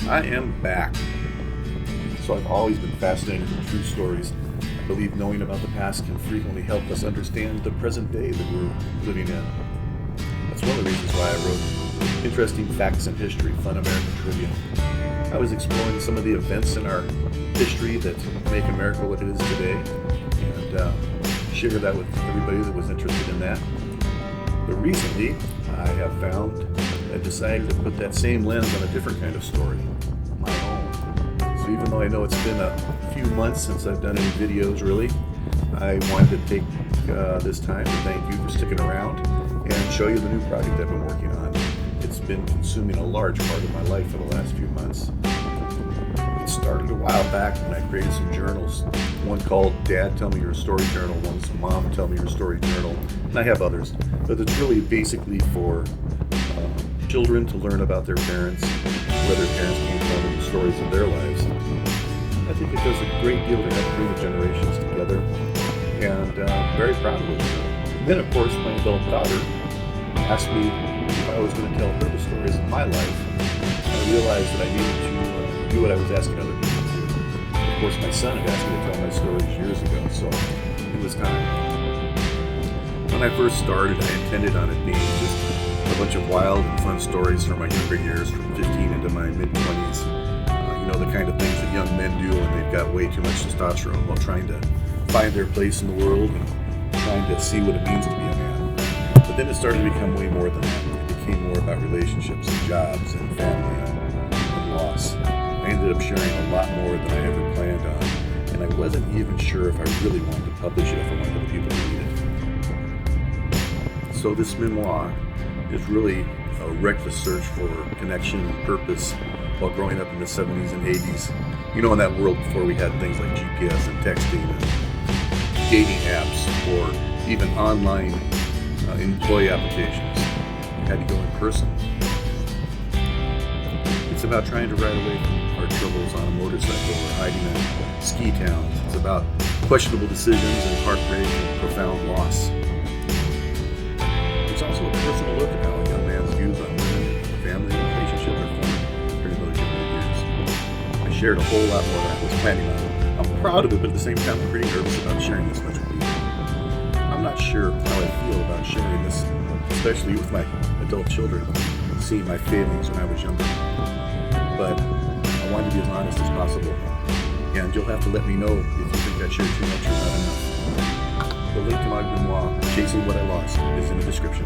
I am back. So I've always been fascinated with true stories. I believe knowing about the past can frequently help us understand the present day that we're living in. That's one of the reasons why I wrote Interesting Facts in History, Fun American Trivia. I was exploring some of the events in our history that make America what it is today, and share that with everybody that was interested in that. But recently, I have found I decided to put that same lens on a different kind of story, my own. So even though I know it's been a few months since I've done any videos really, I wanted to take this time to thank you for sticking around and show you the new project I've been working on. It's been consuming a large part of my life for the last few months. It started a while back when I created some journals. One called Dad Tell Me Your Story Journal, one's Mom Tell Me Your Story Journal, and I have others. But it's really basically for children to learn about their parents, where their parents can tell them the stories of their lives. I think it does a great deal to help bring the generations together, and very proud of it. And then, of course, my adult daughter asked me if I was going to tell her the stories of my life. I realized that I needed to do what I was asking other people to do. Of course, my son had asked me to tell my stories years ago, so it was time. When I first started, I intended on it being just a bunch of wild and fun stories from my younger years, from 15 into my mid-20s. The kind of things that young men do when they've got way too much testosterone while trying to find their place in the world and trying to see what it means to be a man. But then it started to become way more than that. It became more about relationships and jobs and family and loss. I ended up sharing a lot more than I ever planned on, and I wasn't even sure if I really wanted to publish it if I wanted other people to read it. So this memoir is really a reckless search for connection and purpose while growing up in the 70s and 80s. In that world before we had things like GPS and texting and dating apps or even online employee applications. You had to go in person. It's about trying to ride away from our troubles on a motorcycle or hiding in ski towns. It's about questionable decisions and heartbreak and profound loss. It's also a personal look at how a young man's views on women and family relationships are formed during those younger years. I shared a whole lot more than I was planning on. I'm proud of it, but at the same time I'm pretty nervous about sharing this much with people. I'm not sure how I feel about sharing this, especially with my adult children, seeing my failings when I was younger. But I wanted to be as honest as possible, and you'll have to let me know if you think I shared too much or not enough. The link to my memoir, Chasing What I Lost, is in the description.